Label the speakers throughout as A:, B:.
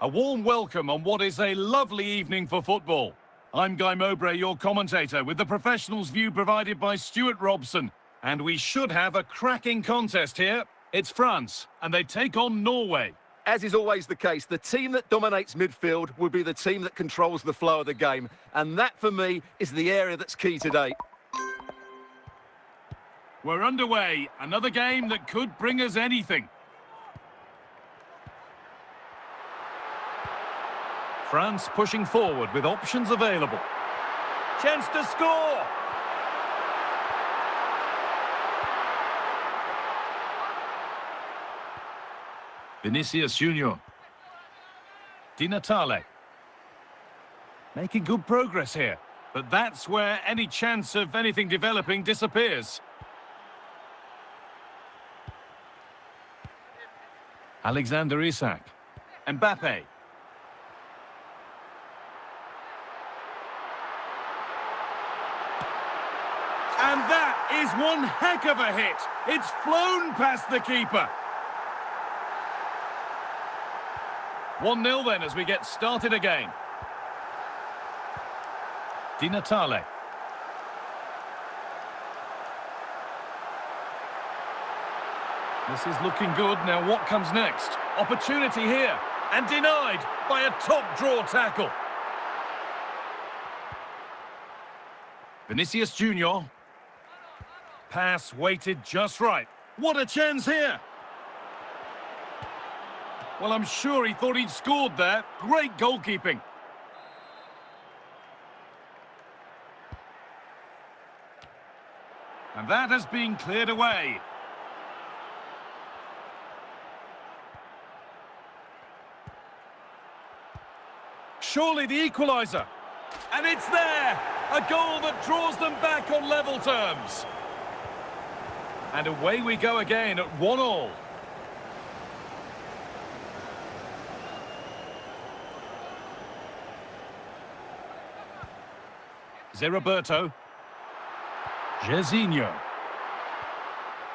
A: A warm welcome on what is a lovely evening for football. I'm Guy Mowbray, your commentator, with the professionals' view provided by Stuart Robson. And we should have a cracking contest here. It's France, and they take on Norway.
B: As is always the case, the team that dominates midfield will be the team that controls the flow of the game. And that, for me, is the area that's key today.
A: We're underway. Another game that could bring us anything. France pushing forward with options available. Chance to score! Vinicius Junior. Di Natale. Making good progress here, but that's where any chance of anything developing disappears. Alexander Isak. Mbappe. And that is one heck of a hit. It's flown past the keeper. 1-0 then as we get started again. Di Natale. This is looking good. Now what comes next? Opportunity here. And denied by a top draw tackle. Vinicius Junior. Pass weighted just right. What a chance here. Well, I'm sure he thought he'd scored there. Great goalkeeping. And that has been cleared away. Surely the equaliser. And it's there. A goal that draws them back on level terms. And away we go again at 1-1. Roberto. Jairzinho.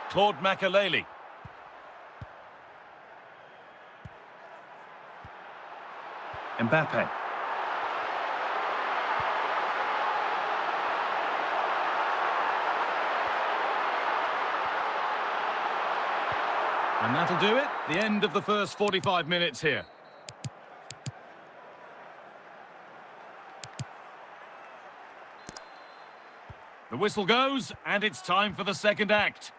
A: Claude Makelele. Mbappe. And that'll do it. The end of the first 45 minutes here. The whistle goes, and it's time for the second act.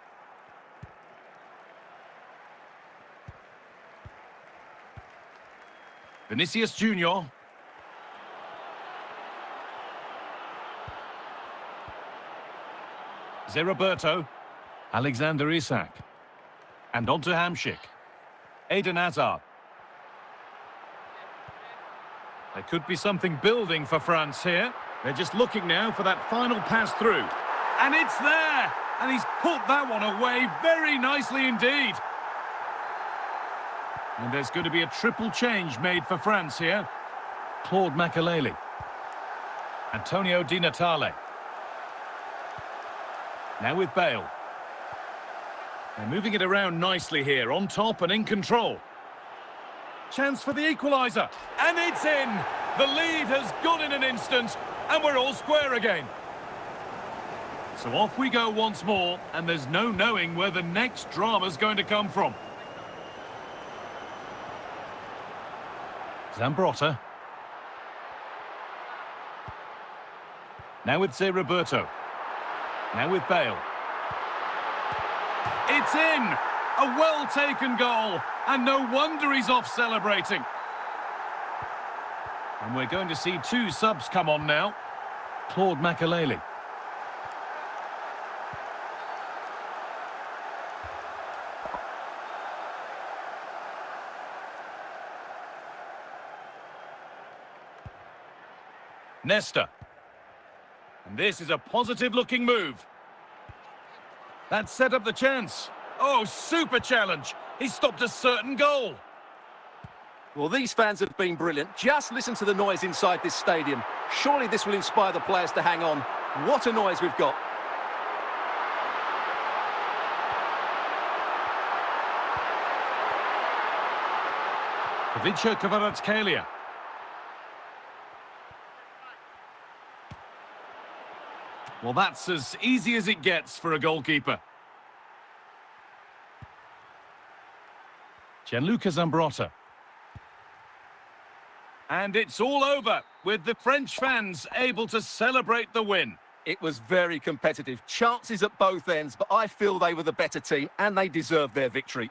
A: Vinicius Junior. Roberto. Alexander Isak. And on to Hamšík. Eden Hazard. There could be something building for France here. They're just looking now for that final pass through. And it's there! And he's put that one away very nicely indeed. And there's going to be a triple change made for France here. Claude Makelele. Antonio Di Natale. Now with Bale. They're moving it around nicely here, on top and in control. Chance for the equaliser. And it's in! The lead has gone in an instant, and we're all square again. So off we go once more, and there's no knowing where the next drama's going to come from. Zambrotta. Now with Roberto. Now with Bale. It's in! A well-taken goal, and no wonder he's off celebrating. And we're going to see two subs come on now. Claude Makelele. Nesta. And this is a positive-looking move. That set up the chance. Oh, super challenge. He stopped a certain goal.
B: Well, these fans have been brilliant. Just listen to the noise inside this stadium. Surely this will inspire the players to hang on. What a noise we've got.
A: Ivica Kvaratskhelia. Well, that's as easy as it gets for a goalkeeper. Gianluca Zambrotta. And it's all over, with the French fans able to celebrate the win.
B: It was very competitive. Chances at both ends, but I feel they were the better team and they deserved their victory.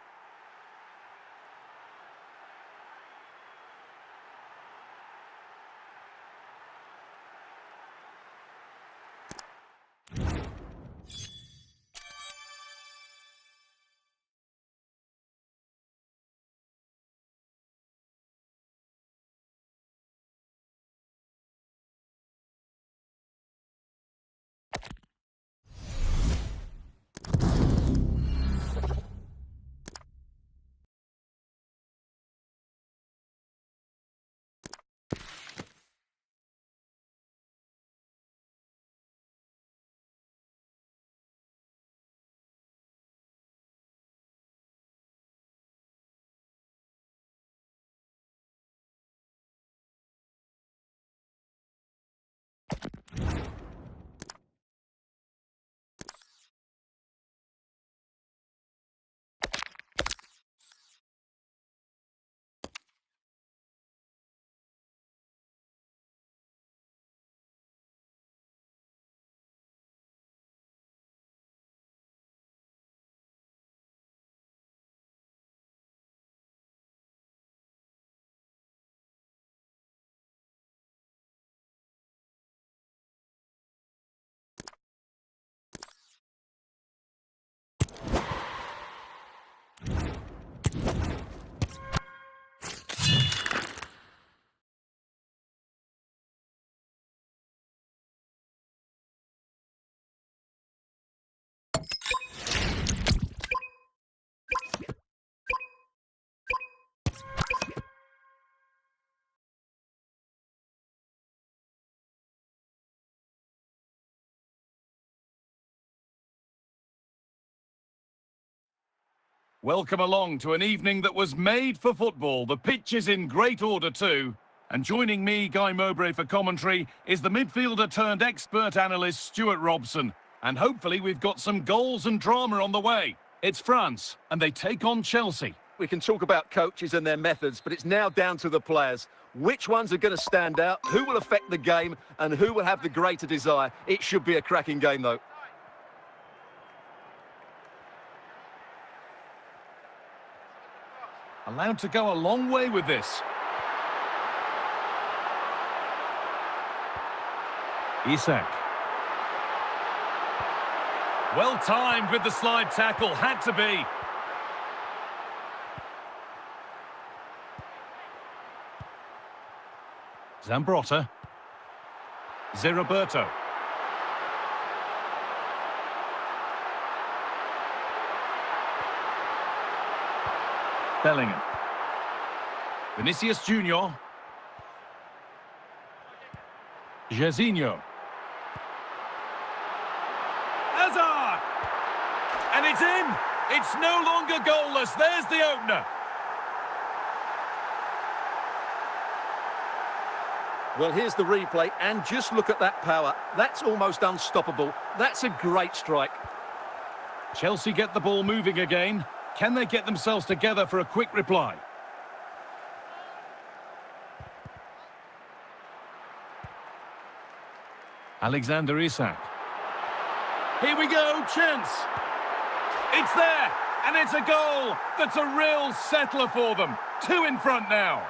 A: Welcome along to an evening that was made for football. The pitch is in great order too. And joining me, Guy Mowbray, for commentary is the midfielder turned expert analyst Stuart Robson. And hopefully we've got some goals and drama on the way. It's France, and they take on Chelsea.
B: We can talk about coaches and their methods, but it's now down to the players. Which ones are going to stand out, who will affect the game, and who will have the greater desire? It should be a cracking game, though.
A: Allowed to go a long way with this. Isak. Well timed with the slide tackle, had to be. Zambrotta. Zerroberto. Bellingham. Vinicius Junior. Jairzinho. Hazard! And it's in! It's no longer goalless. There's the opener.
B: Well, here's the replay, and just look at that power. That's almost unstoppable. That's a great strike.
A: Chelsea get the ball moving again. Can they get themselves together for a quick reply? Alexander Isak. Here we go, chance. It's there, and it's a goal. That's a real settler for them. 2 in front now.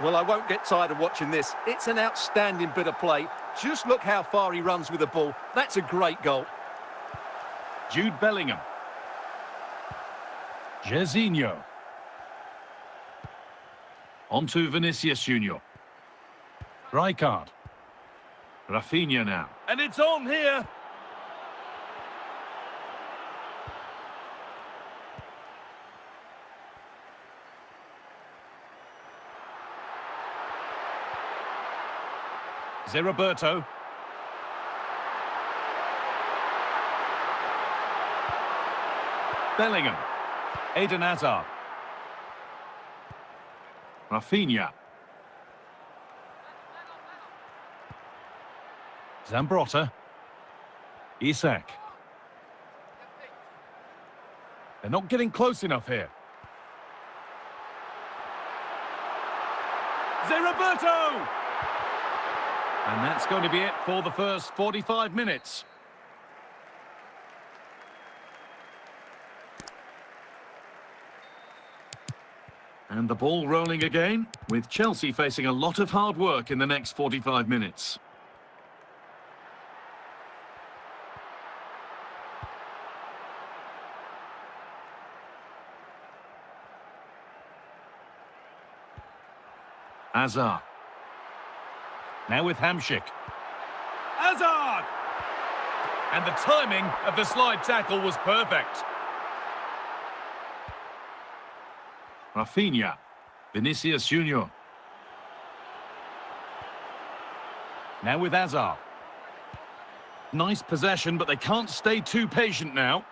B: Well, I won't get tired of watching this. It's an outstanding bit of play. Just look how far he runs with the ball. That's a great goal.
A: Jude Bellingham. Jairzinho. On to Vinicius Junior. Rijkaard. Rafinha now. And it's on here. Zerroberto. Bellingham. Eden Hazard. Rafinha. Zambrotta. Isak. They're not getting close enough here. Zé-Roberto! And that's going to be it for the first 45 minutes. And the ball rolling again, with Chelsea facing a lot of hard work in the next 45 minutes. Hazard. Now with Hamšík. Hazard! And the timing of the slide tackle was perfect. Rafinha. Vinicius Junior. Now with Hazard. Nice possession, but they can't stay too patient now.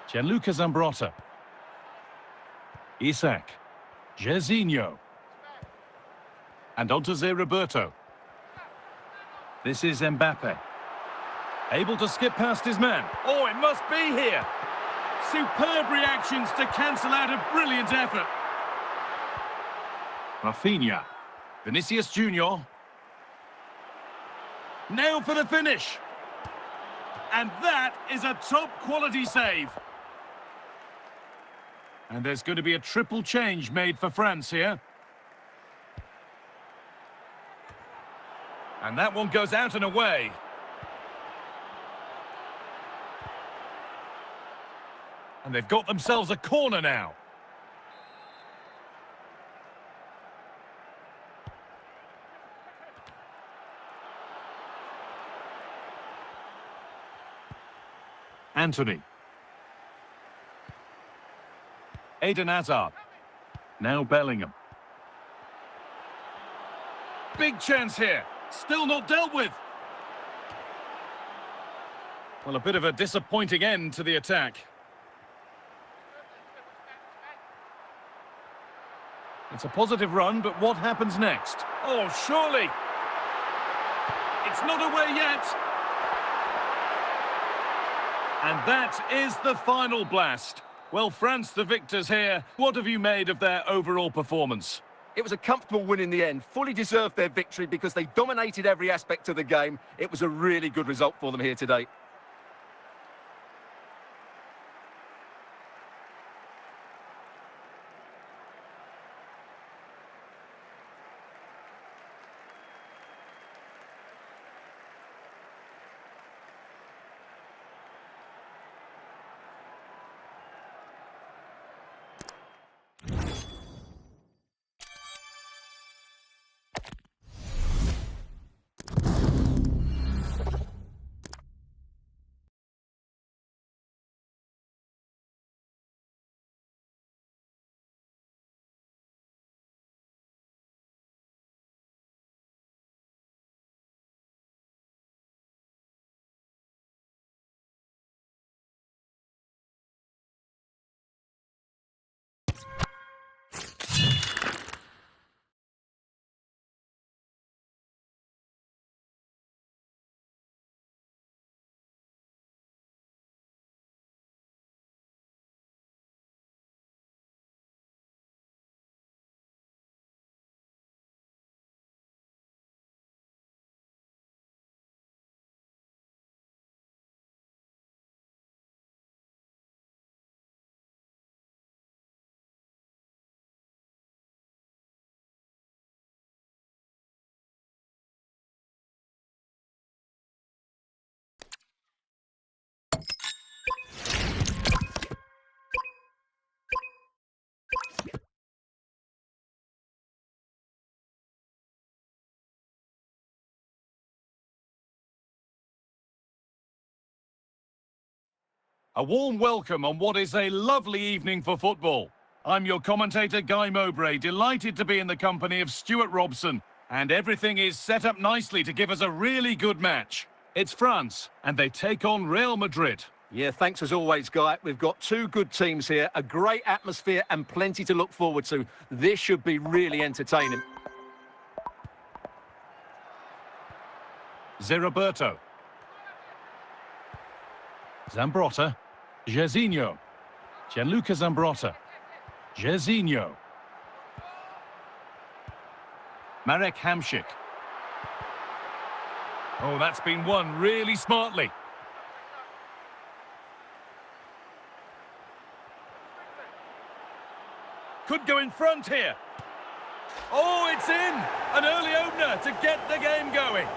A: Gianluca Zambrotta. Isak. Jairzinho. And on to Zé-Roberto. This is Mbappe. Able to skip past his man. Oh, it must be here. Superb reactions to cancel out a brilliant effort. Rafinha. Vinicius Junior. Now for the finish. And that is a top-quality save. And there's going to be a triple change made for France here. And that one goes out and away. And they've got themselves a corner now. Antony. Eden Hazard. Now Bellingham. Big chance here. Still not dealt with. Well, a bit of a disappointing end to the attack. It's a positive run, but what happens next? Oh, surely. It's not away yet. And that is the final blast. Well, France, the victors here. What have you made of their overall performance?
B: It was a comfortable win in the end. Fully deserved their victory because they dominated every aspect of the game. It was a really good result for them here today.
A: A warm welcome on what is a lovely evening for football. I'm your commentator, Guy Mowbray, delighted to be in the company of Stuart Robson. And everything is set up nicely to give us a really good match. It's France, and they take on Real Madrid.
B: Yeah, thanks as always, Guy. We've got two good teams here, a great atmosphere and plenty to look forward to. This should be really entertaining.
A: Zeriberto. Zambrotta. Jairzinho. Gianluca Zambrotta. Jairzinho. Marek Hamšík. Oh, that's been won really smartly. Could go in front here. Oh, it's in! An early opener to get the game going.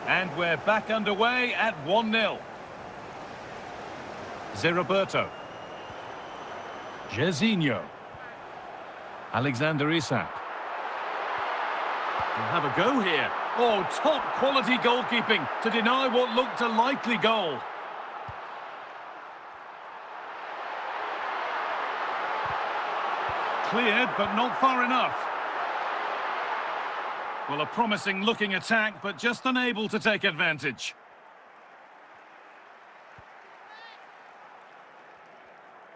A: And we're back underway at 1-0. Zeriberto. Jairzinho. Alexander Isak. We'll have a go here. Oh, top quality goalkeeping to deny what looked a likely goal. Cleared, but not far enough. Well, a promising looking attack, but just unable to take advantage.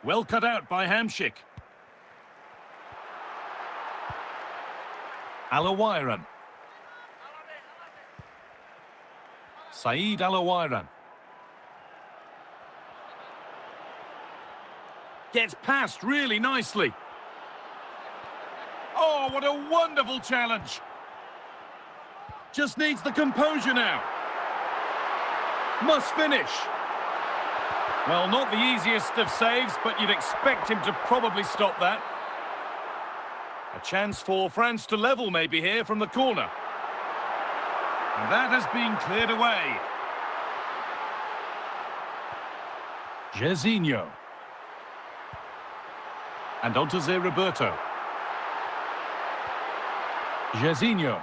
A: Well cut out by Hamšík. Alawairan. Saeed Alawairan. Gets past really nicely. Oh, what a wonderful challenge. Just needs the composure now. Must finish. Well, not the easiest of saves, but you'd expect him to probably stop that. A chance for France to level maybe here from the corner. And that has been cleared away. Jairzinho. And on to Zeriberto. Jairzinho.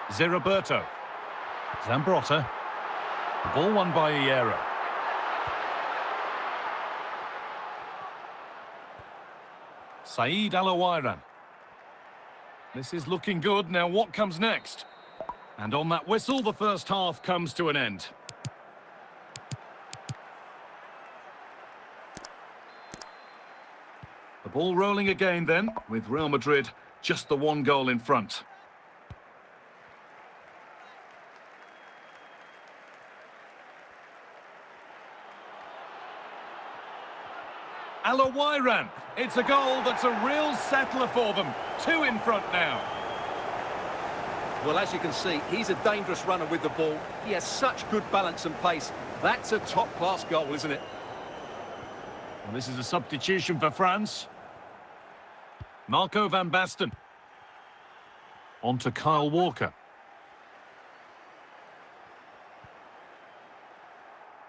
A: Zeriberto. Zambrotta. Ball won by Hierro. Saeed Alawairan. This is looking good. Now what comes next? And on that whistle, the first half comes to an end. The ball rolling again then, with Real Madrid just the one goal in front. Alawairan. It's a goal that's a real settler for them. Two in front now.
B: Well, as you can see, he's a dangerous runner with the ball. He has such good balance and pace. That's a top-class goal, isn't it?
A: Well, this is a substitution for France. Marco van Basten. On to Kyle Walker.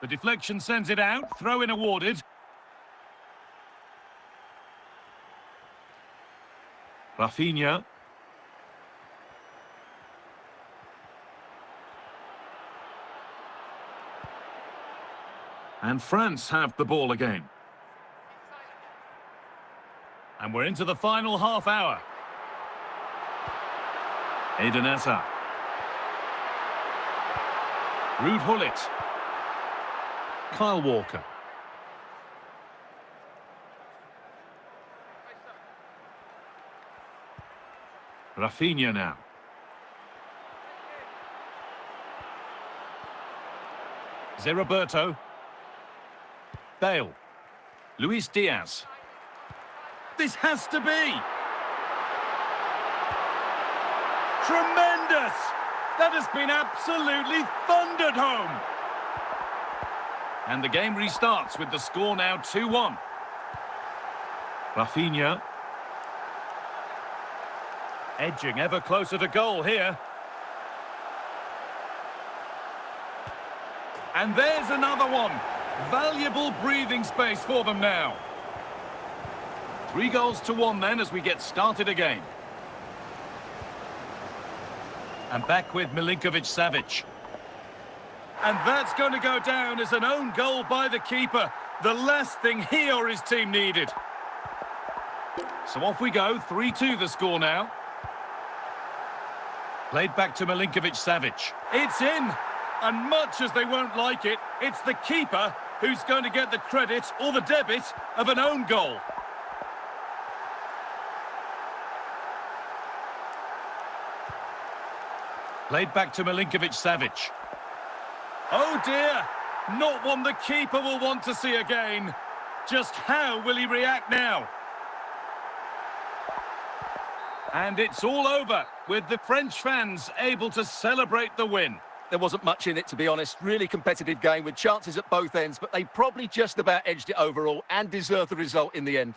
A: The deflection sends it out. Throw-in awarded. Rafinha. And France have the ball again. And we're into the final half hour. Eden Hazard. Ruud Gullit. Kyle Walker. Rafinha now. Zeriberto. Bale. Luis Diaz. This has to be. Tremendous! That has been absolutely thundered home. And the game restarts with the score now 2-1. Rafinha. Edging ever closer to goal here. And there's another one. Valuable breathing space for them now. 3-1 then as we get started again. And back with Milinković-Savić. And that's going to go down as an own goal by the keeper. The last thing he or his team needed. So off we go, 3-2 the score now. Played back to Milinković-Savić. It's in! And much as they won't like it, it's the keeper who's going to get the credit or the debit of an own goal. Played back to Milinkovic-Savic. Oh dear, not one the keeper will want to see again. Just how will he react now? And it's all over, with the French fans able to celebrate the win.
B: There wasn't much in it, to be honest. Really competitive game with chances at both ends, but they probably just about edged it overall and deserved the result in the end.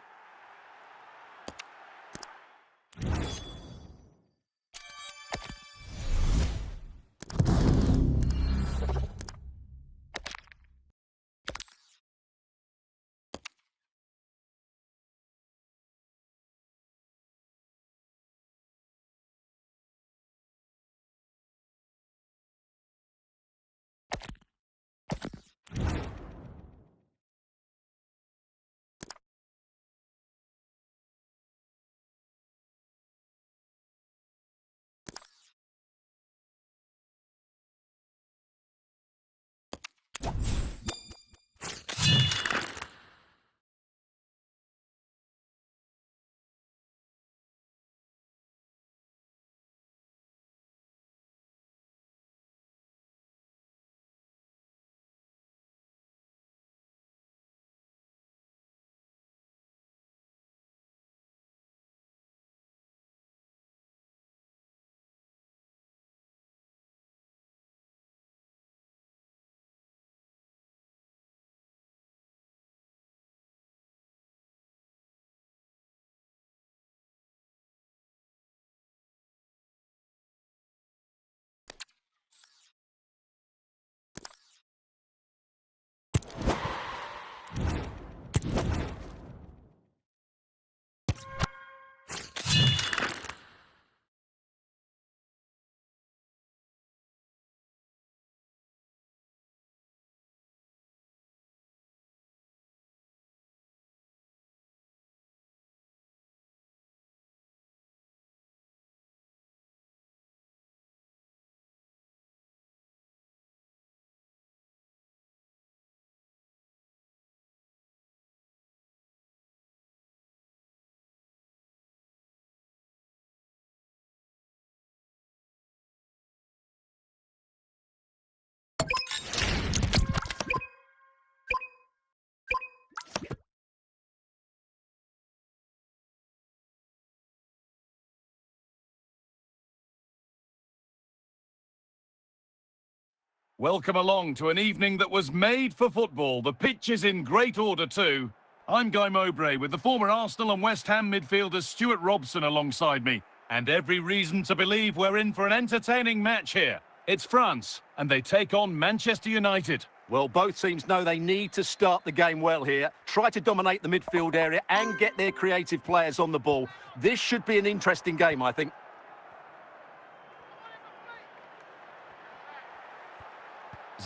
A: Welcome along to an evening that was made for football. The pitch is in great order too. I'm Guy Mowbray with the former Arsenal and West Ham midfielder Stuart Robson alongside me. And every reason to believe we're in for an entertaining match here. It's France, and they take on Manchester United.
B: Well, both teams know they need to start the game well here, try to dominate the midfield area and get their creative players on the ball. This should be an interesting game, I think.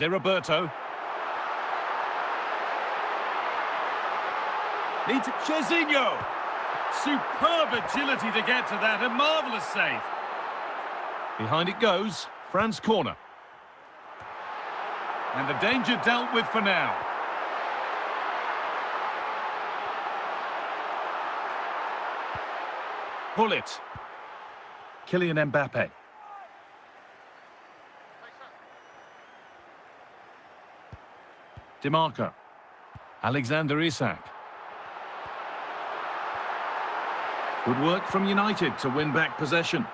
A: Roberto. Needs Jorginho. Superb agility to get to that. A marvellous save. Behind it goes. France corner. And the danger dealt with for now. Pull it. Kylian Mbappe. DiMarco. Alexander Isak. Good work from United to win back possession.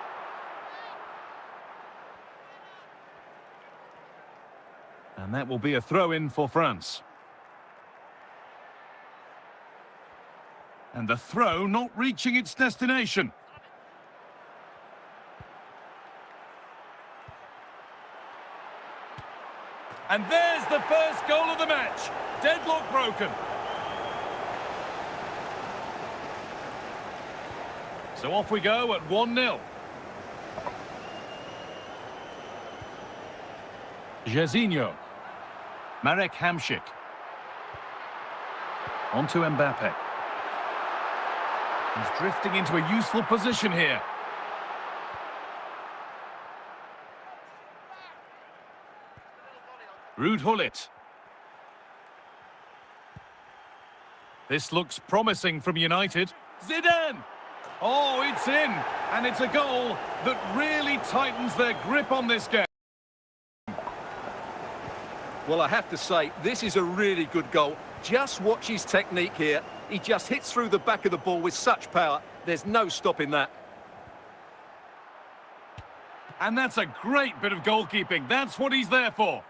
A: And that will be a throw-in for France. And the throw not reaching its destination. And there's the first goal of the match. Deadlock broken. So off we go at 1-0. Jorginho. Marek Hamšík. On to Mbappe. He's drifting into a useful position here. Ruud Gullit. This looks promising from United. Zidane! Oh, it's in, and it's a goal that really tightens their grip on this game.
B: Well, I have to say, this is a really good goal. Just watch his technique here. He just hits through the back of the ball with such power. There's no stopping that.
A: And that's a great bit of goalkeeping. That's what he's there for.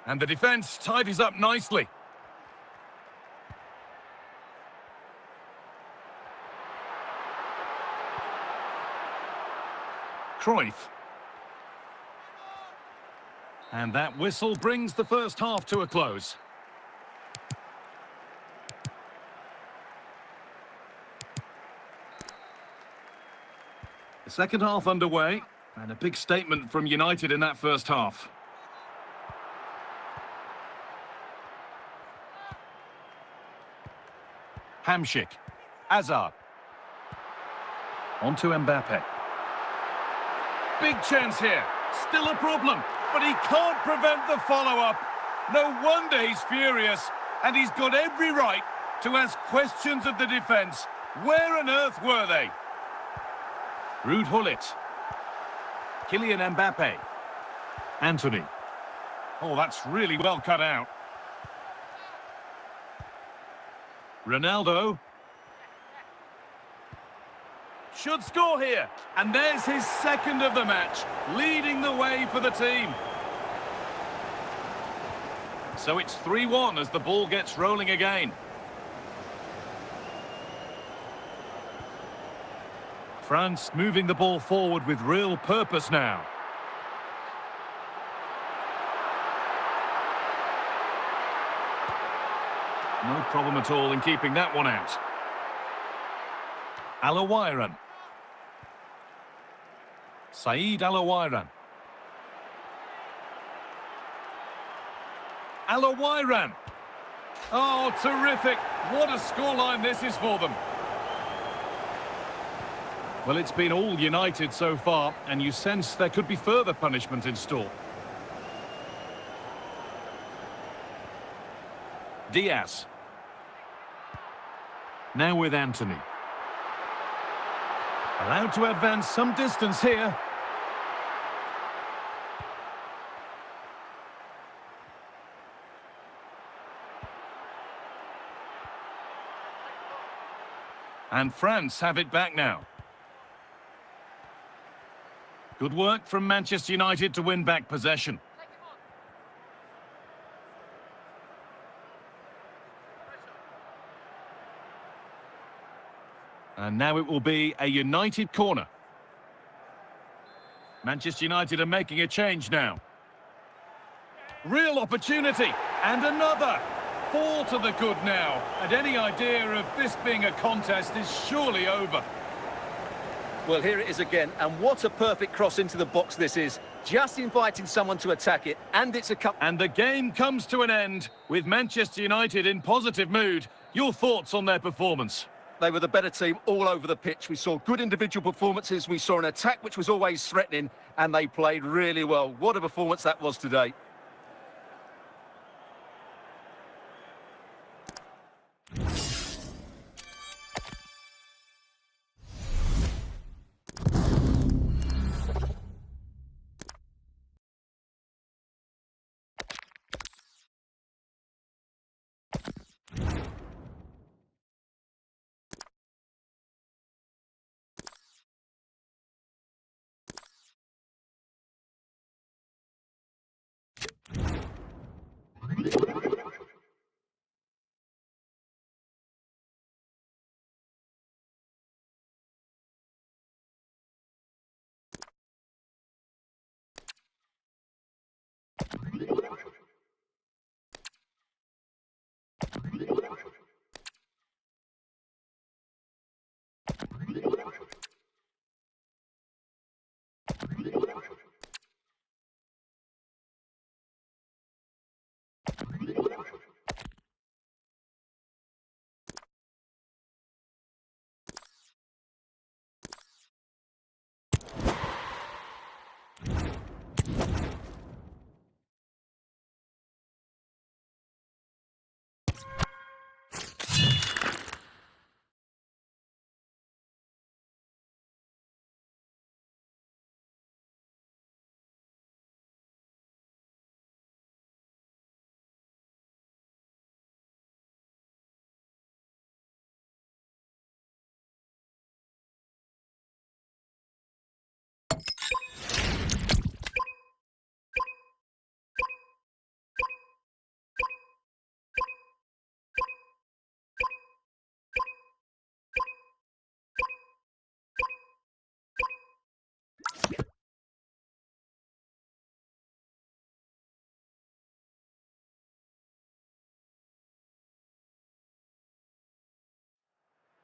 A: And the defence tidies up nicely. Cruyff. And that whistle brings the first half to a close. The second half underway, and a big statement from United in that first half. Hamšík. Hazard. On to Mbappe. Big chance here. Still a problem, but he can't prevent the follow-up. No wonder he's furious, and he's got every right to ask questions of the defence. Where on earth were they? Ruud Gullit. Kylian Mbappe. Antony. Oh, that's really well cut out. Ronaldo. Should score here. And there's his second of the match, leading the way for the team. So it's 3-1 as the ball gets rolling again. France moving the ball forward with real purpose now. No problem at all in keeping that one out. Alawairan. Saeed Alawairan. Alawairan. Oh, terrific. What a scoreline this is for them. Well, it's been all United so far, and you sense there could be further punishment in store. Diaz. Now with Antony. Allowed to advance some distance here. And France have it back now. Good work from Manchester United to win back possession. And now it will be a United corner. Manchester United are making a change now. Real opportunity. And another. 4 to the good now. And any idea of this being a contest is surely over.
B: Well, here it is again. And what a perfect cross into the box this is. Just inviting someone to attack it. And it's a cup.
A: And the game comes to an end with Manchester United in positive mood. Your thoughts on their performance?
B: They were the better team all over the pitch. We saw good individual performances. We saw an attack which was always threatening, and they played really well. What a performance that was today.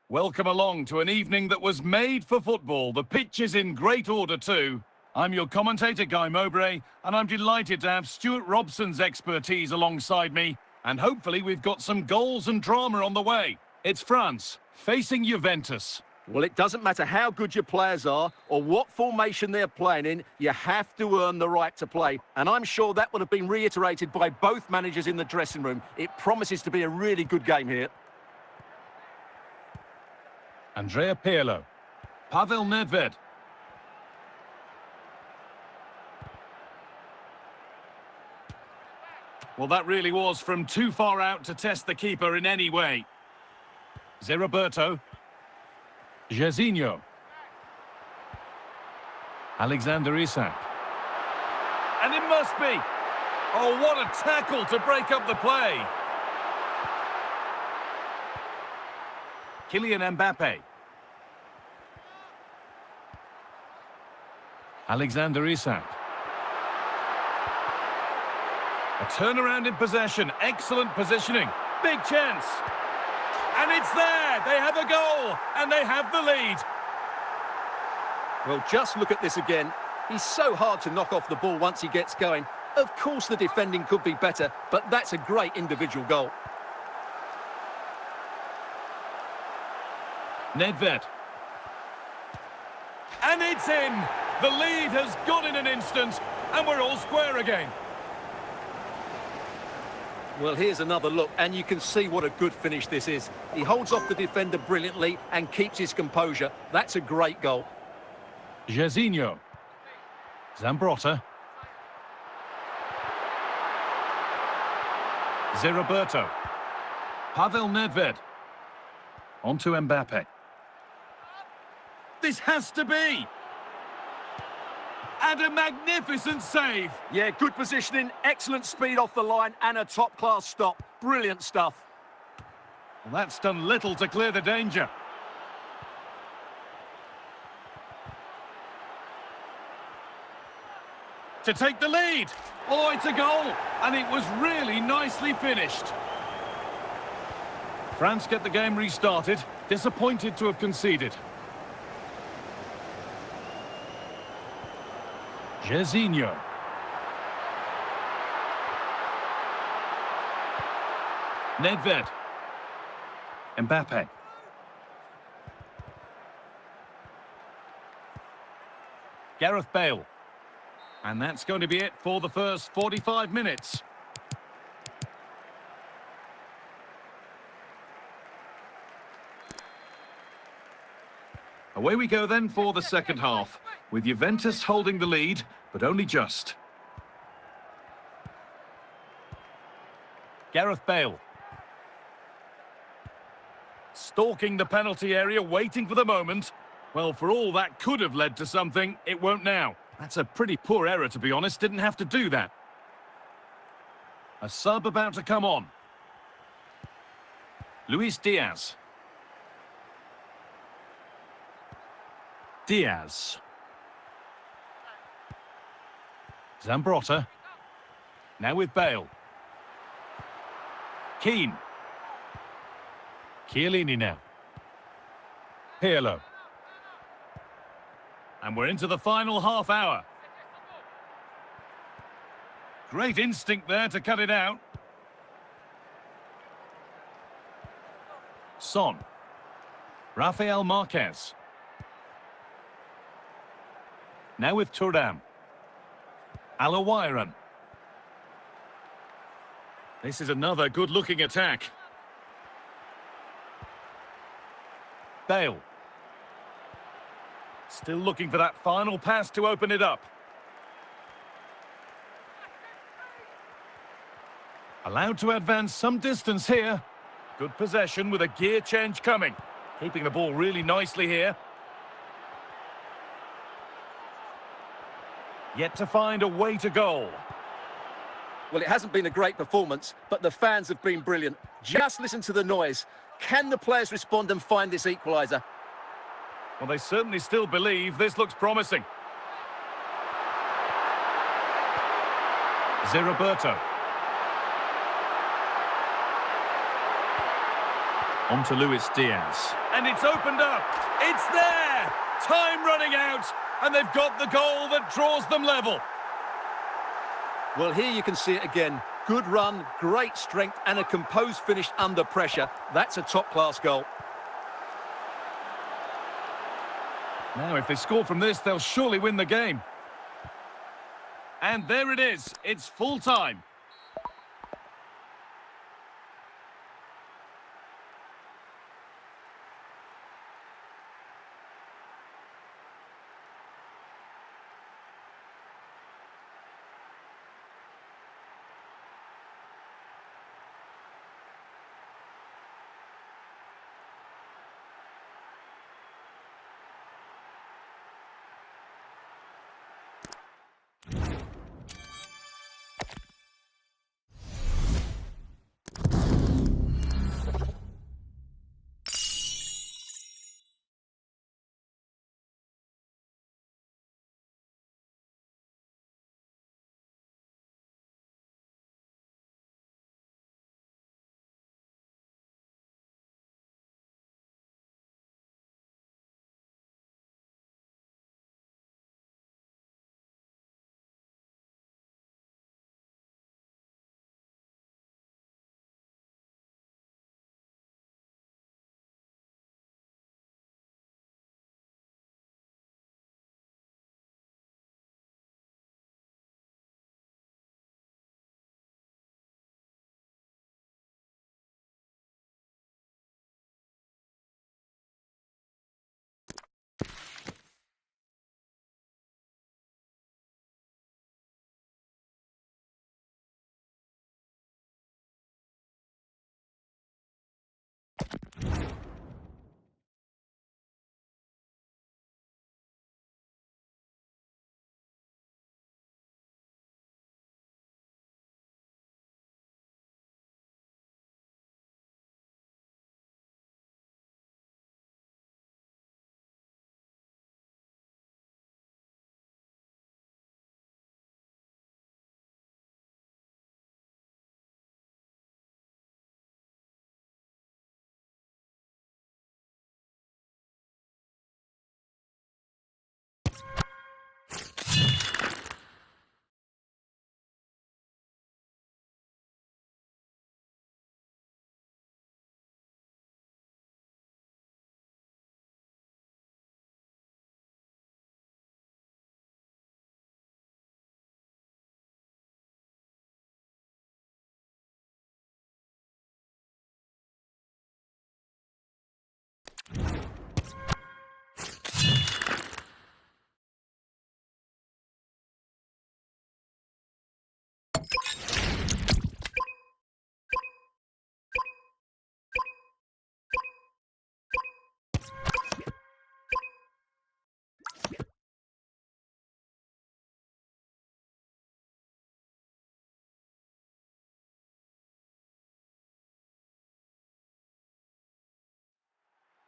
A: Welcome along to an evening that was made for football. The pitch is in great order too. I'm your commentator, Guy Mowbray, and I'm delighted to have Stuart Robson's expertise alongside me. And hopefully we've got some goals and drama on the way. It's France facing Juventus.
B: Well, it doesn't matter how good your players are or what formation they're playing in, you have to earn the right to play. And I'm sure that would have been reiterated by both managers in the dressing room. It promises to be a really good game here.
A: Andrea Pirlo. Pavel Nedved. Well, that really was from too far out to test the keeper in any way. Zé Jairzinho. Alexander Isak. And it must be. Oh, what a tackle to break up the play. Kylian Mbappe. Alexander Isak. A turnaround in possession. Excellent positioning. Big chance. And it's there. They have a goal. And they have the lead.
B: Well, just look at this again. He's so hard to knock off the ball once he gets going. Of course the defending could be better, but that's a great individual goal.
A: Nedved. And it's in. The lead has gone in an instant, and we're all square again.
B: Well, here's another look, and you can see what a good finish this is. He holds off the defender brilliantly and keeps his composure. That's a great goal.
A: Jairzinho. Zambrotta. Zé Pavel Nedved. On to Mbappe. This has to be. And a magnificent save.
B: Yeah, good positioning, excellent speed off the line, and a top-class stop. Brilliant stuff.
A: Well, that's done little to clear the danger. To take the lead. Oh, it's a goal. And it was really nicely finished. France get the game restarted. Disappointed to have conceded. Jairzinho. Nedved. Mbappe. Gareth Bale. And that's going to be it for the first 45 minutes. Away we go then for the second half, with Juventus holding the lead, but only just. Gareth Bale. Stalking the penalty area, waiting for the moment. Well, for all that could have led to something, it won't now. That's a pretty poor error, to be honest. Didn't have to do that. A sub about to come on. Luis Diaz. Diaz. Zambrotta. Now with Bale. Keane. Chiellini now. Pirlo. And we're into the final half hour. Great instinct there to cut it out. Son. Rafael Marquez. Now with Thuram. Alawiran. This is another good-looking attack. Bale. Still looking for that final pass to open it up. Allowed to advance some distance here. Good possession with a gear change coming. Keeping the ball really nicely here. Yet to find a way to goal.
B: Well, it hasn't been a great performance, but the fans have been brilliant. Just listen to the noise. Can the players respond and find this equaliser?
A: Well, they certainly still believe this looks promising. Zé On to Luis Diaz. And it's opened up. It's there. Time running out. And they've got the goal that draws them level.
B: Well, here you can see it again. Good run, great strength, and a composed finish under pressure. That's a top-class goal.
A: Now, if they score from this, they'll surely win the game. And there it is. It's full-time.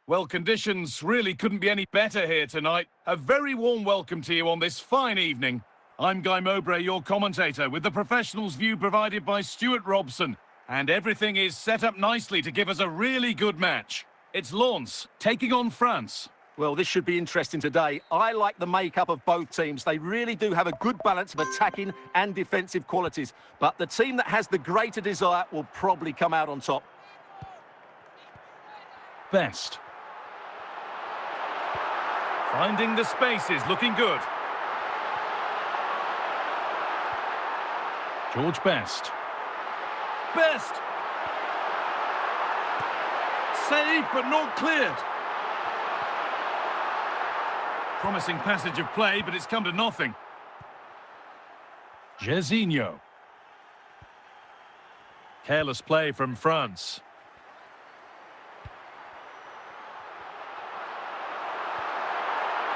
A: Well, conditions really couldn't be any better here tonight. A very warm welcome to you on this fine evening. I'm Guy Mowbray, your commentator, with the professionals' view provided by Stuart Robson. And everything is set up nicely to give us a really good match. It's Lens taking on France.
B: Well, this should be interesting today. I like the makeup of both teams. They really do have a good balance of attacking and defensive qualities. But the team that has the greater desire will probably come out on top.
A: Best. Finding the spaces, looking good. George Best. Best! Saved, but not cleared. Promising passage of play, but it's come to nothing. Jairzinho. Careless play from France.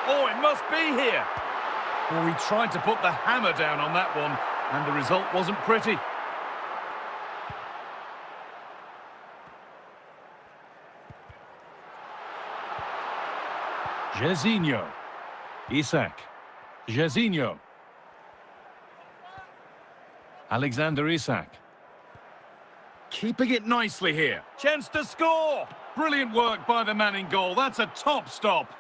A: Oh, it must be here. Well, he tried to put the hammer down on that one, and the result wasn't pretty. Jairzinho. Isak. Jairzinho. Alexander Isak. Keeping it nicely here. Chance to score. Brilliant work by the man in goal. That's a top stop.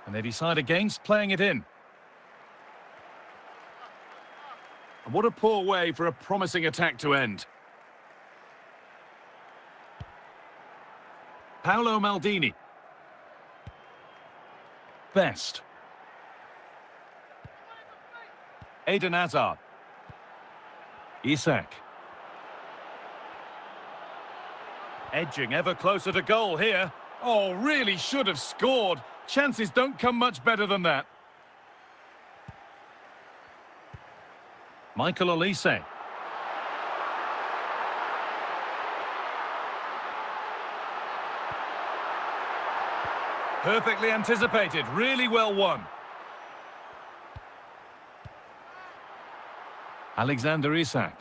A: And they decide against playing it in. And what a poor way for a promising attack to end. Paolo Maldini. Best. Eden Hazard. Isak. Edging ever closer to goal here. Oh, really should have scored. Chances don't come much better than that. Michael Olise. Perfectly anticipated, really well won. Alexander Isak.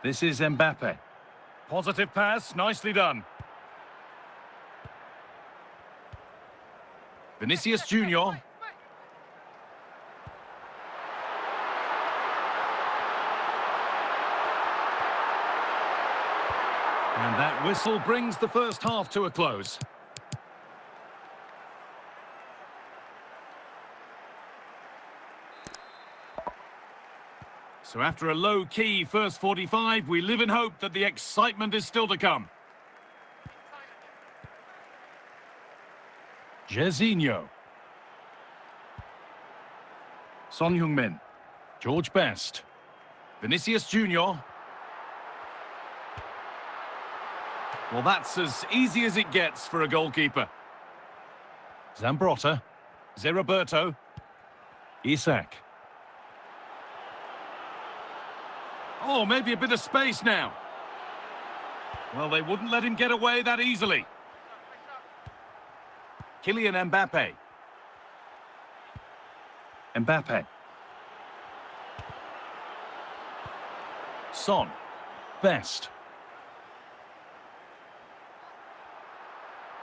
A: This is Mbappe. Positive pass, nicely done. Vinicius Junior. And that whistle brings the first half to a close. So after a low-key first 45, we live in hope that the excitement is still to come. Jorginho. Son Heung-min. George Best. Vinicius Junior. Well, that's as easy as it gets for a goalkeeper. Zambrotta. Zeriberto. Isak. Oh, maybe a bit of space now. Well, they wouldn't let him get away that easily. Kylian Mbappe. Mbappe. Son. Best.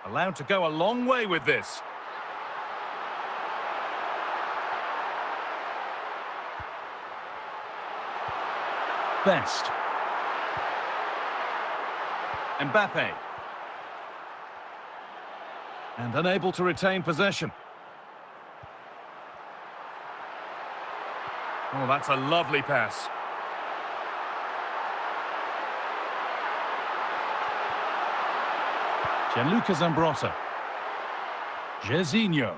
A: Allowed to go a long way with this. Best. Mbappe. And unable to retain possession. Oh, that's a lovely pass. Gianluca Zambrotta. Jorginho.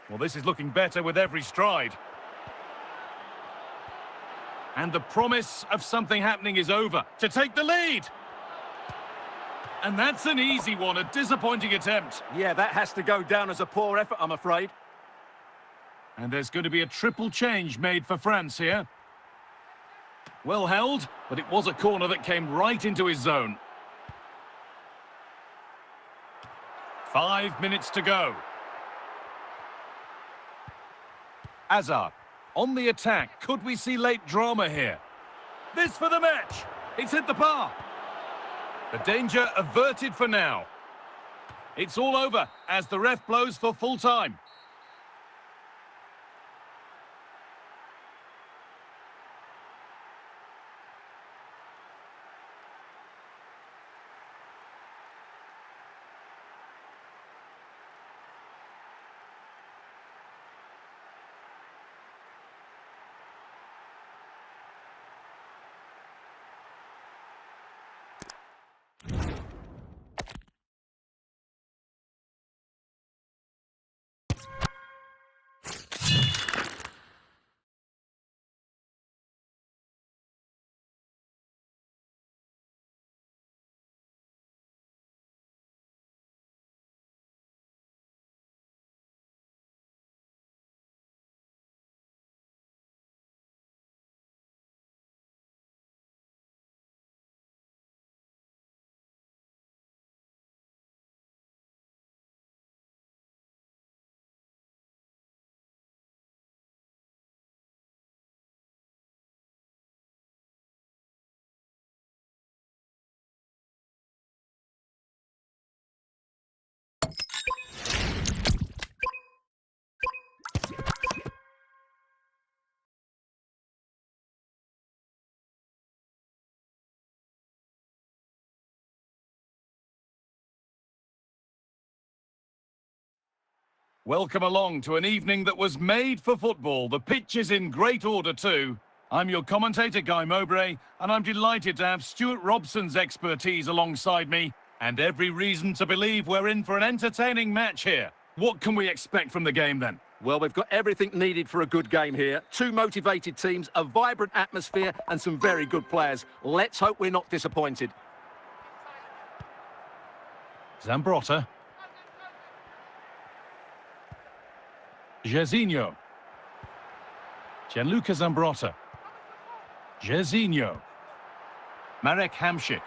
A: Well, this is looking better with every stride. And the promise of something happening is over. To take the lead! And that's an easy one, a disappointing attempt.
B: Yeah, that has to go down as a poor effort, I'm afraid.
A: And there's going to be a triple change made for France here. Well held, but it was a corner that came right into his zone. 5 minutes to go. Hazard. On the attack, could we see late drama here? This for the match. It's hit the bar. The danger averted for now. It's all over as the ref blows for full time. Welcome along to an evening that was made for football. The pitch is in great order too. I'm your commentator, Guy Mowbray, and I'm delighted to have Stuart Robson's expertise alongside me, and every reason to believe we're in for an entertaining match here. What can we expect from the game then?
B: Well, we've got everything needed for a good game here. Two motivated teams, a vibrant atmosphere, and some very good players. Let's hope we're not disappointed.
A: Zambrotta. Jairzinho. Gianluca Zambrotta. Jairzinho. Marek Hamšík.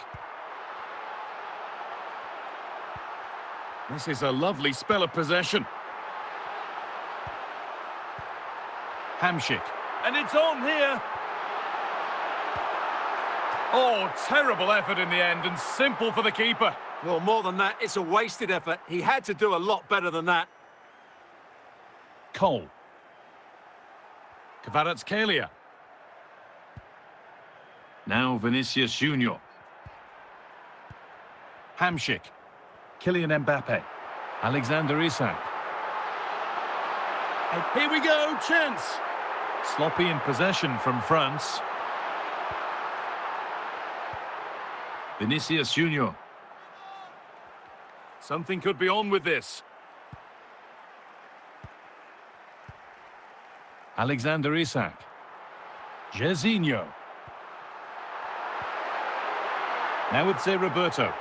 A: This is a lovely spell of possession. Hamšík. And it's on here. Oh, terrible effort in the end and simple for the keeper.
B: Well, more than that, it's a wasted effort. He had to do a lot better than that.
A: Cole. Kvaratskhelia. Now Vinicius Junior. Hamšík. Kylian Mbappe. Alexander Isak. And here we go, chance. Sloppy in possession from France. Vinicius Junior. Something could be on with this. Alexander Isak. Jairzinho. Now it's Roberto.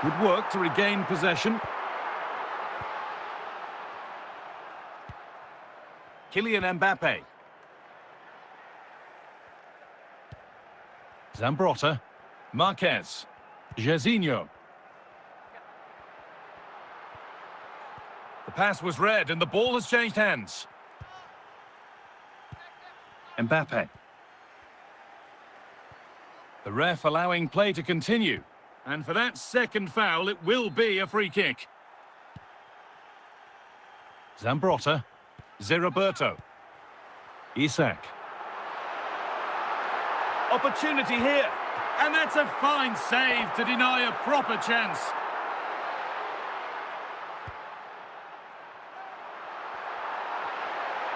A: Good work to regain possession. Kylian Mbappe. Zambrotta. Marquez. Jairzinho. The pass was read and the ball has changed hands. Mbappe. The ref allowing play to continue. And for that second foul, it will be a free kick. Zambrotta. Roberto. Isak. Opportunity here. And that's a fine save to deny a proper chance.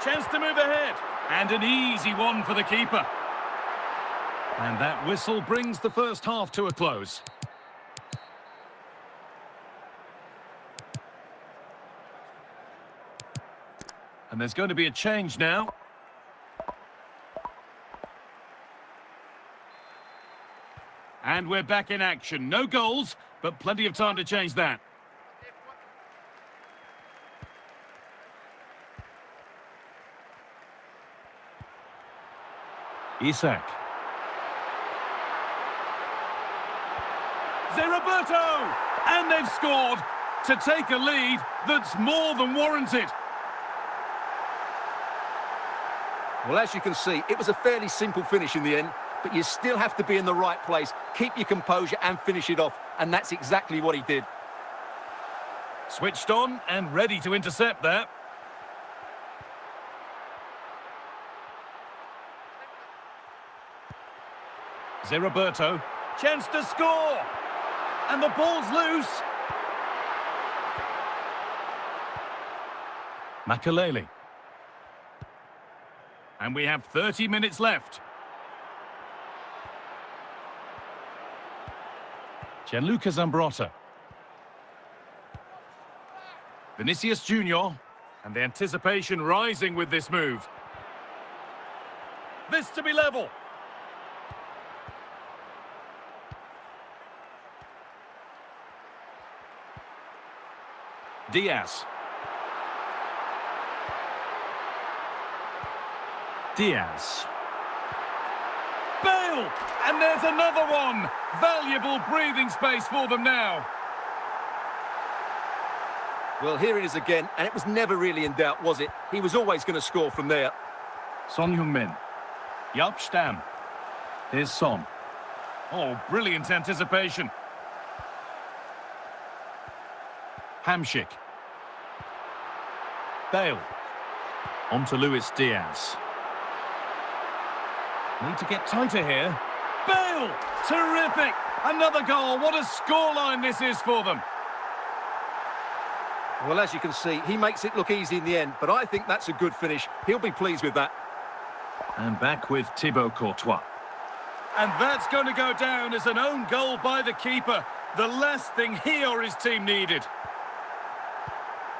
A: Chance to move ahead. And an easy one for the keeper. And that whistle brings the first half to a close. And there's going to be a change now. And we're back in action. No goals, but plenty of time to change that. Isak. Roberto! And they've scored to take a lead that's more than warranted.
B: Well, as you can see, it was a fairly simple finish in the end, but you still have to be in the right place, keep your composure and finish it off, and that's exactly what he did.
A: Switched on and ready to intercept that. Roberto, chance to score, and the ball's loose. Makelele. And we have 30 minutes left. Gianluca Zambrotta. Vinicius Junior. And the anticipation rising with this move. This to be level. Diaz. Diaz. Bale! And there's another one! Valuable breathing space for them now.
B: Well, here it is again, and it was never really in doubt, was it? He was always going to score from there.
A: Son Heung-min. Jaap Stam. Here's Son. Oh, brilliant anticipation. Hamšík. Bale. On to Luis Diaz. Need to get tighter here. Bale! Terrific! Another goal. What a scoreline this is for them.
B: Well, as you can see, he makes it look easy in the end, but I think that's a good finish. He'll be pleased with that.
A: And back with Thibaut Courtois. And that's going to go down as an own goal by the keeper. The last thing he or his team needed.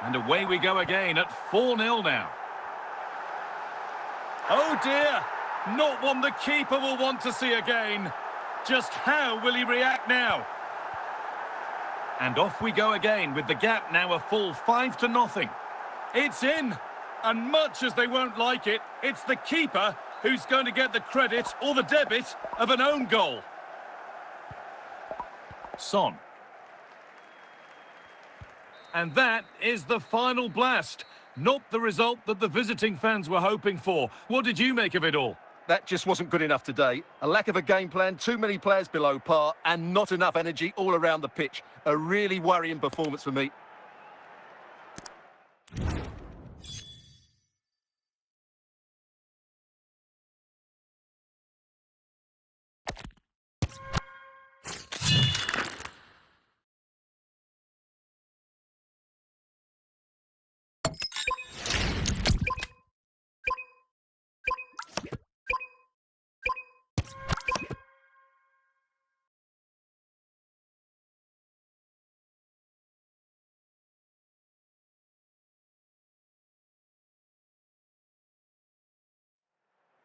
A: And away we go again at 4-0 now. Oh dear, not one the keeper will want to see again. Just how will he react now? And off we go again with the gap now a full 5-0. It's in, and much as they won't like it, it's the keeper who's going to get the credit or the debit of an own goal. Son. And that is the final blast. Not the result that the visiting fans were hoping for. What did you make of it all?
B: That just wasn't good enough today. A lack of a game plan, too many players below par, and not enough energy all around the pitch. A really worrying performance for me.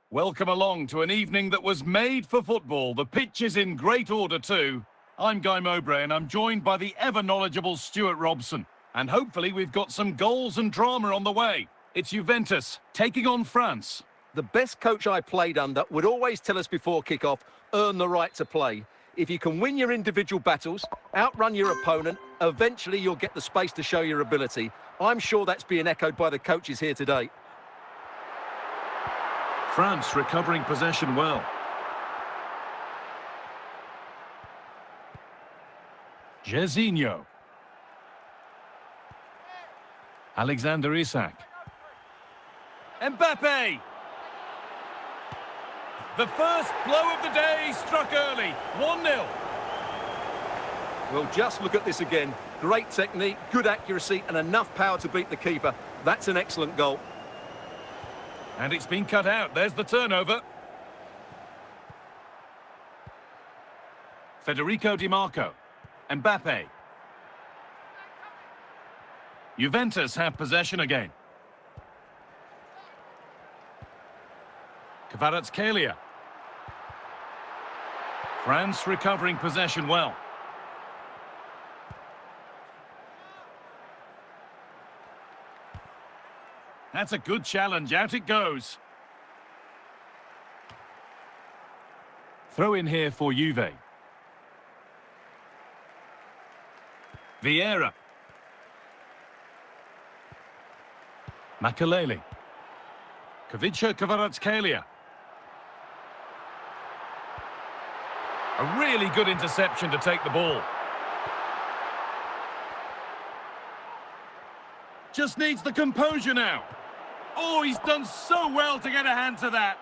A: Welcome along to an evening that was made for football. The pitch is in great order too. I'm Guy Mowbray and I'm joined by the ever-knowledgeable Stuart Robson. And hopefully we've got some goals and drama on the way. It's Juventus taking on France.
B: The best coach I played under would always tell us before kick-off, earn the right to play. If you can win your individual battles, outrun your opponent, eventually you'll get the space to show your ability. I'm sure that's being echoed by the coaches here today.
A: France recovering possession well. Jairzinho. Alexander Isak. Mbappe! The first blow of the day struck early. 1-0.
B: Well, just look at this again. Great technique, good accuracy, and enough power to beat the keeper. That's an excellent goal.
A: And it's been cut out. There's the turnover. Federico Di Marco. Mbappe. Juventus have possession again. Kvaratskhelia. France recovering possession well. That's a good challenge. Out it goes. Throw in here for Juve. Vieira. Makelele. Khvicha Kvaratskhelia. A really good interception to take the ball. Just needs the composure now. Oh, he's done so well to get a hand to that.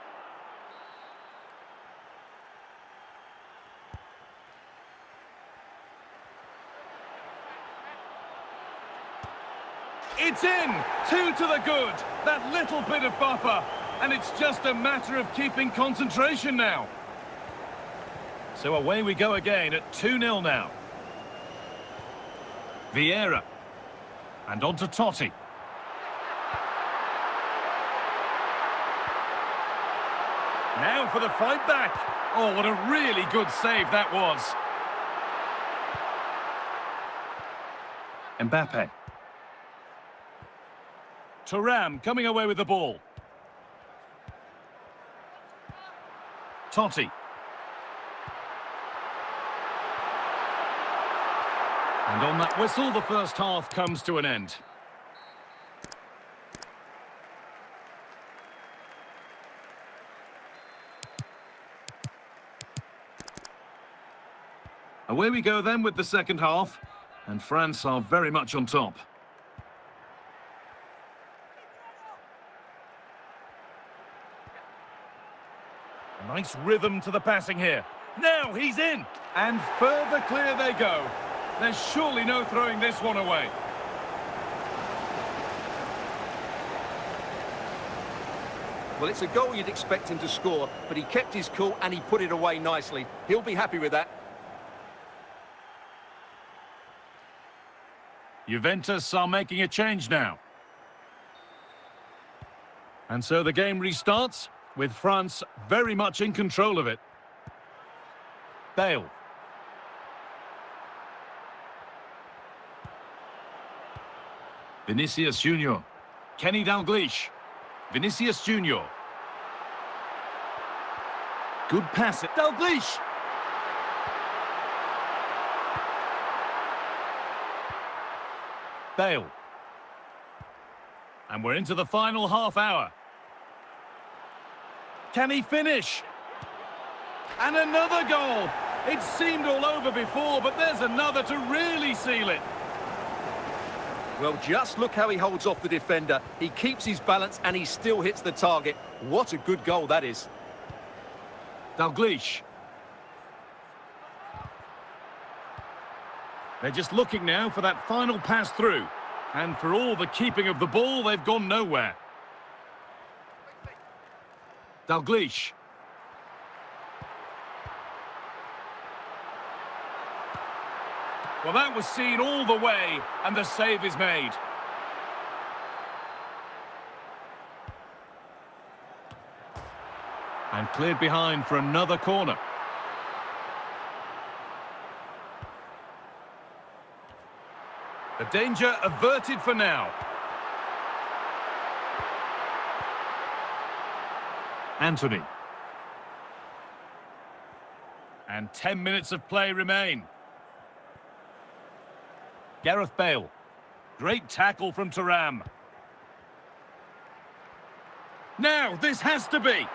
A: It's in! 2 to the good. That little bit of buffer. And it's just a matter of keeping concentration now. So away we go again at 2-0 now. Vieira. And on to Totti. Now for the fight back. Oh, what a really good save that was. Mbappe. Thuram coming away with the ball. Totti. And on that whistle, the first half comes to an end. Away we go then with the second half, and France are very much on top. A nice rhythm to the passing here. Now he's in, and further clear they go. There's surely no throwing this one away.
B: Well, it's a goal you'd expect him to score, but he kept his cool and he put it away nicely. He'll be happy with that.
A: Juventus are making a change now. And so the game restarts, with France very much in control of it. Bale. Vinicius Junior. Kenny Dalglish. Vinicius Junior. Good pass. Dalglish. Bale. And we're into the final half hour. Can he finish? And another goal. It seemed all over before, but there's another to really seal it.
B: Well, just look how he holds off the defender. He keeps his balance and he still hits the target. What a good goal that is.
A: Dalglish. They're just looking now for that final pass through. And for all the keeping of the ball, they've gone nowhere. Dalglish. Well, that was seen all the way, and the save is made. And cleared behind for another corner. The danger averted for now. Anthony. And 10 minutes of play remain. Gareth Bale. Great tackle from Thuram. Now, this has to be.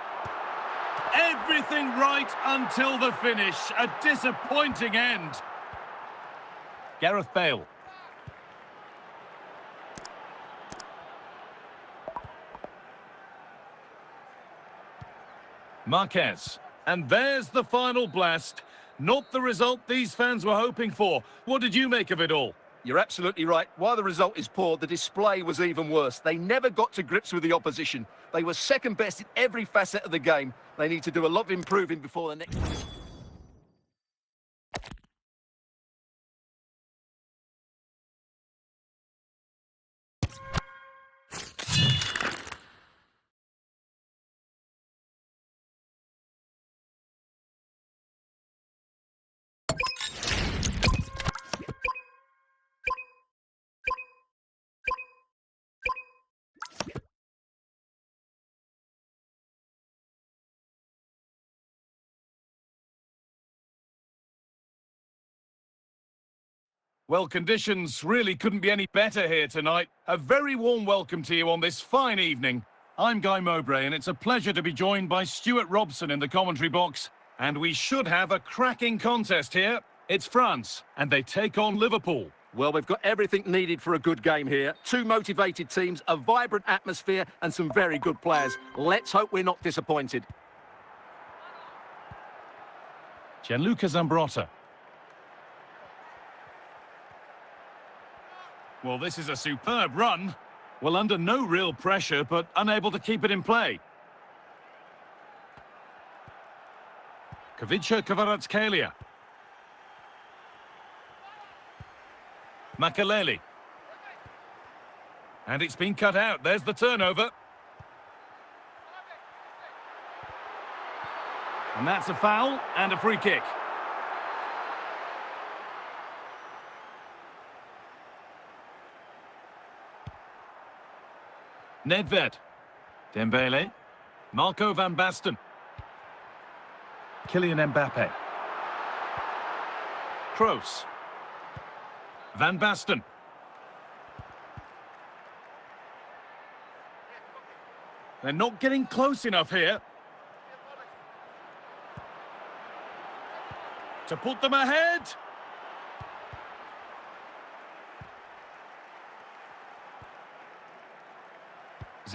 A: Everything right until the finish. A disappointing end. Gareth Bale. Marquez. And there's the final blast. Not the result these fans were hoping for. What did you make of it all?
B: You're absolutely right. While the result is poor, the display was even worse. They never got to grips with the opposition. They were second best in every facet of the game. They need to do a lot of improving before the next...
A: Well, conditions really couldn't be any better here tonight. A very warm welcome to you on this fine evening. I'm Guy Mowbray, and it's a pleasure to be joined by Stuart Robson in the commentary box. And we should have a cracking contest here. It's France, and they take on Liverpool.
B: Well, we've got everything needed for a good game here. Two motivated teams, a vibrant atmosphere, and some very good players. Let's hope we're not disappointed.
A: Gianluca Zambrotta. Well, this is a superb run. Well, under no real pressure, but unable to keep it in play. Kavica Kvaratskhelia. Makelele. And it's been cut out. There's the turnover. And that's a foul and a free kick. Nedved. Dembele. Marco van Basten. Kylian Mbappe. Kroos. Van Basten. They're not getting close enough here to put them ahead.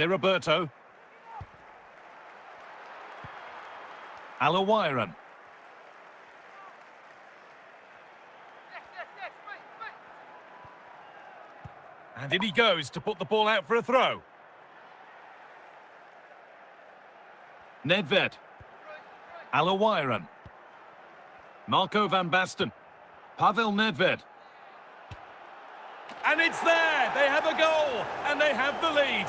A: Roberto. Alawiran. And in he goes to put the ball out for a throw. Nedved. Alawairan. Marco van Basten. Pavel Nedved. And it's there! They have a goal, and they have the lead.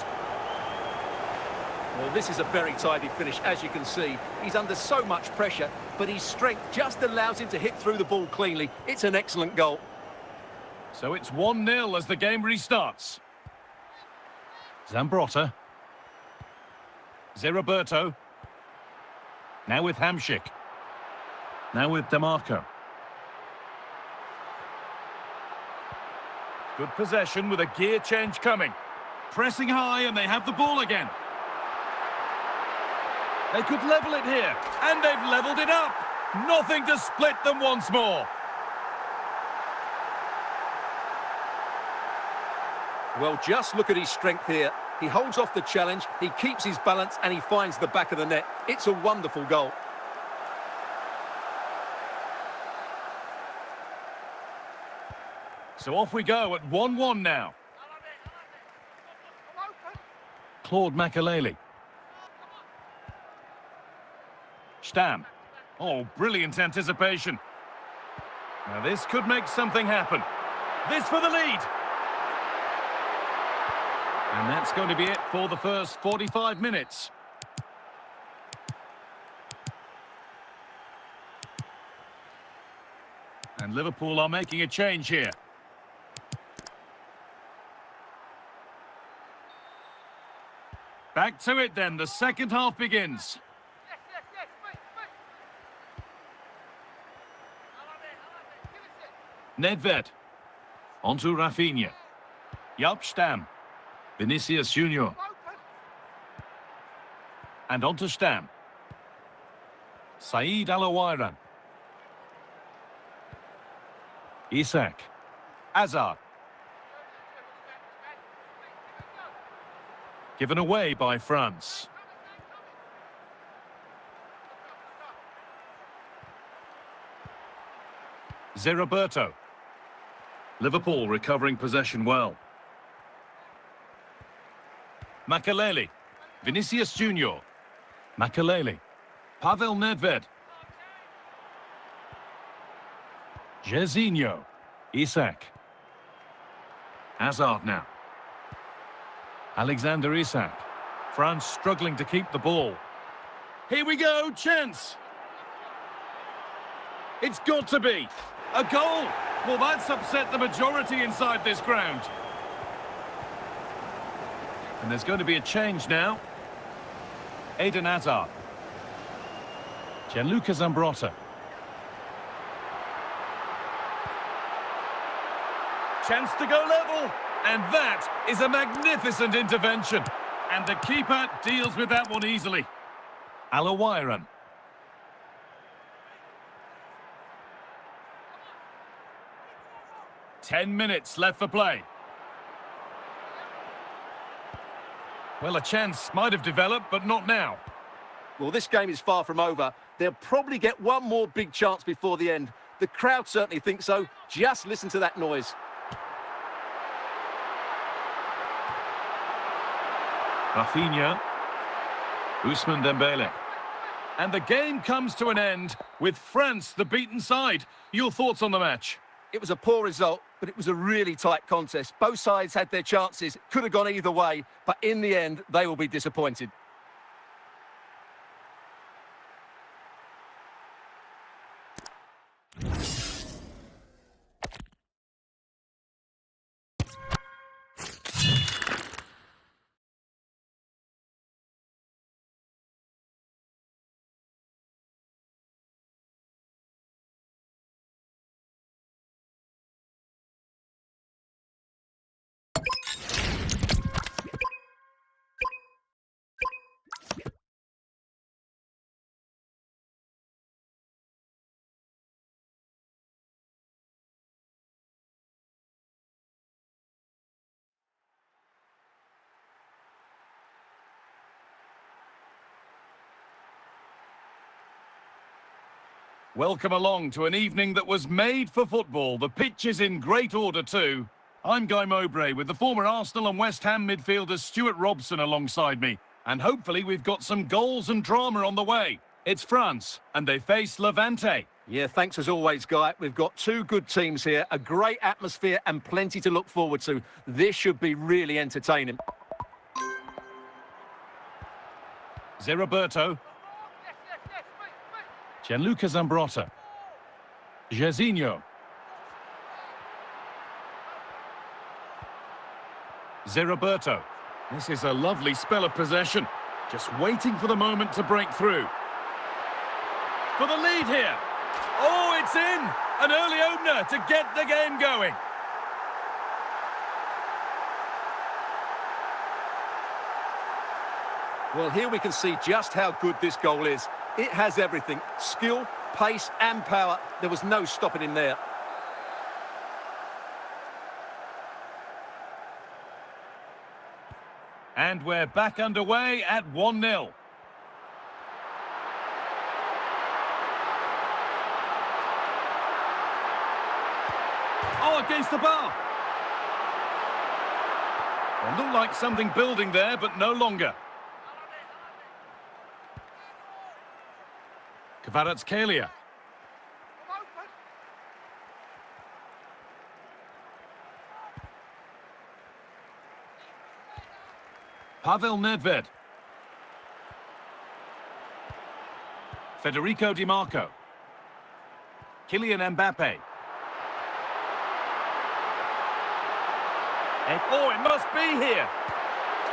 B: Well, this is a very tidy finish, as you can see. He's under so much pressure, but his strength just allows him to hit through the ball cleanly. It's an excellent goal.
A: So it's 1-0 as the game restarts. Zambrotta. Zeriberto. Now with Hamšík. Now with DeMarco. Good possession with a gear change coming. Pressing high and they have the ball again. They could level it here, and they've levelled it up. Nothing to split them once more.
B: Well, just look at his strength here. He holds off the challenge, he keeps his balance, and he finds the back of the net. It's a wonderful goal.
A: So off we go at 1-1 now. Claude Makelele. Stam. Oh, brilliant anticipation. Now this could make something happen. This for the lead. And that's going to be it for the first 45 minutes. And Liverpool are making a change here. Back to it then, the second half begins. Nedved. Onto Rafinha. Jaap Stam. Vinicius Junior. And onto Stam. Said Alawairan. Isak. Hazard. Given away by France. Zeriberto. Liverpool recovering possession well. Makelele. Vinicius Junior. Makelele. Pavel Nedved. Jairzinho. Isak. Hazard now. Alexander Isak. France struggling to keep the ball. Here we go, chance. It's got to be. A goal. Well, that's upset the majority inside this ground. And there's going to be a change now. Eden Hazard. Gianluca Zambrotta. Chance to go level. And that is a magnificent intervention. And the keeper deals with that one easily. Alawairan. Ten minutes left for play. Well, a chance might have developed, but not now.
B: Well, this game is far from over. They'll probably get one more big chance before the end. The crowd certainly think so. Just listen to that noise.
A: Rafinha. Ousmane Dembele. And the game comes to an end with France the beaten side. Your thoughts on the match?
B: It was a poor result, but it was a really tight contest. Both sides had their chances, could have gone either way, but in the end, they will be disappointed.
A: Welcome along to an evening that was made for football. The pitch is in great order too. I'm Guy Mowbray with the former Arsenal and West Ham midfielder Stuart Robson alongside me. And hopefully we've got some goals and drama on the way. It's France, and they face Levante.
B: Yeah, thanks as always, Guy. We've got two good teams here, a great atmosphere and plenty to look forward to. This should be really entertaining.
A: Zé Gianluca Zambrotta. Jairzinho. Zé. This is a lovely spell of possession. Just waiting for the moment to break through. For the lead here. Oh, it's in! An early opener to get the game going.
B: Well, here we can see just how good this goal is. It has everything. Skill, pace and power. There was no stopping him there.
A: And we're back underway at 1-0. Oh, against the bar. Well, looked like something building there, but no longer. Kvaratskhelia. Pavel Nedved. Federico Di Marco. Kylian Mbappe. Oh, it must be here.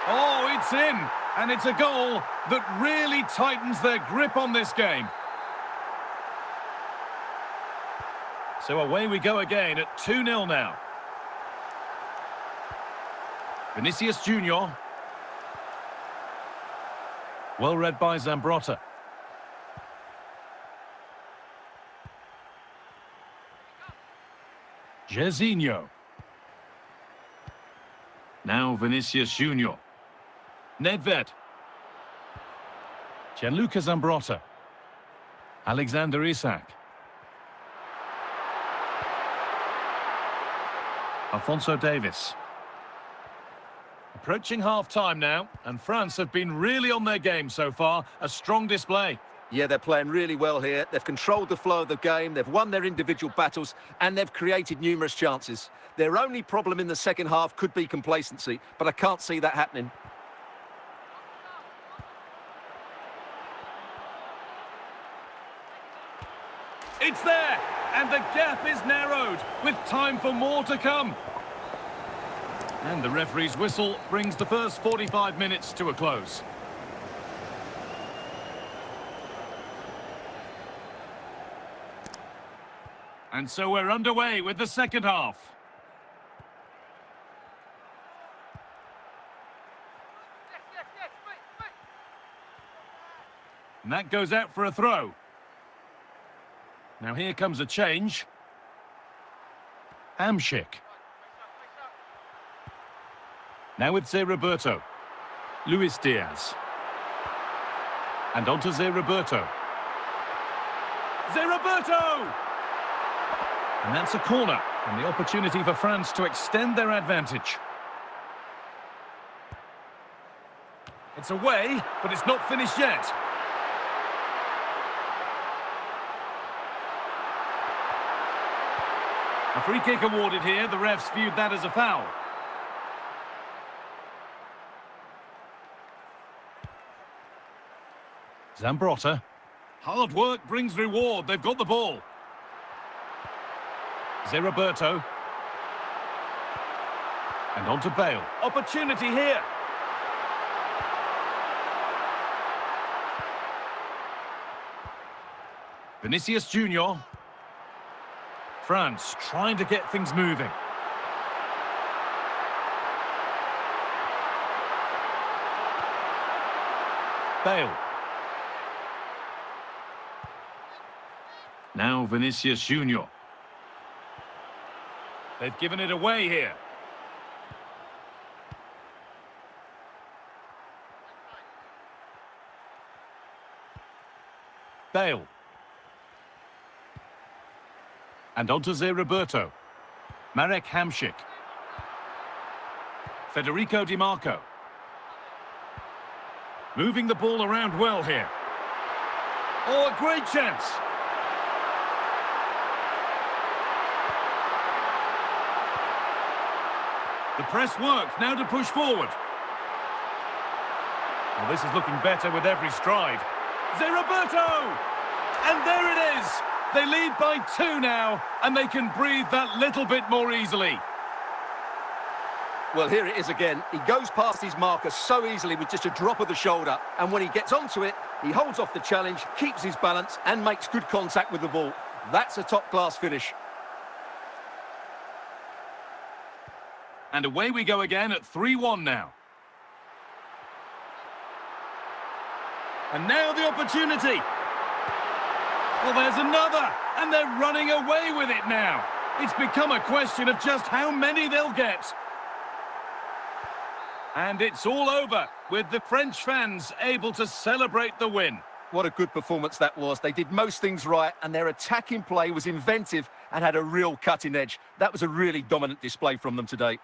A: Oh, it's in. And it's a goal that really tightens their grip on this game. So away we go again at 2-0 now. Vinicius Junior. Well read by Zambrotta. Jairzinho. Now Vinicius Junior. Nedved. Gianluca Zambrotta. Alexander Isak. Alphonso Davies. Approaching half-time now, and France have been really on their game so far. A strong display.
B: Yeah, they're playing really well here. They've controlled the flow of the game, they've won their individual battles, and they've created numerous chances. Their only problem in the second half could be complacency, but I can't see that happening.
A: It's there, and the gap is narrowed, with time for more to come. And the referee's whistle brings the first 45 minutes to a close. And so we're underway with the second half. And that goes out for a throw. Now here comes a change. Hamšík. Now with Zé Roberto. Luis Diaz. And on to Zé Roberto. Zé Roberto! And that's a corner, and the opportunity for France to extend their advantage. It's away, but it's not finished yet. A free kick awarded here. The refs viewed that as a foul. Zambrotta. Hard work brings reward. They've got the ball. Zé Roberto. And on to Bale. Opportunity here. Vinicius Junior. France trying to get things moving. Bale. Now Vinicius Junior. They've given it away here. Bale. And on to Zé Roberto. Marek Hamšík. Federico Di Marco. Moving the ball around well here. Oh, a great chance. The press works, now to push forward. Well, this is looking better with every stride. Zé Roberto! And there it is! They lead by 2 now, and they can breathe that little bit more easily.
B: Well, here it is again. He goes past his marker so easily with just a drop of the shoulder. And when he gets onto it, he holds off the challenge, keeps his balance, and makes good contact with the ball. That's a top-class finish.
A: And away we go again at 3-1 now. And now the opportunity. Well, there's another, and they're running away with it now. It's become a question of just how many they'll get. And it's all over, with the French fans able to celebrate the win.
B: What a good performance that was. They did most things right, and their attacking play was inventive and had a real cutting edge. That was a really dominant display from them today.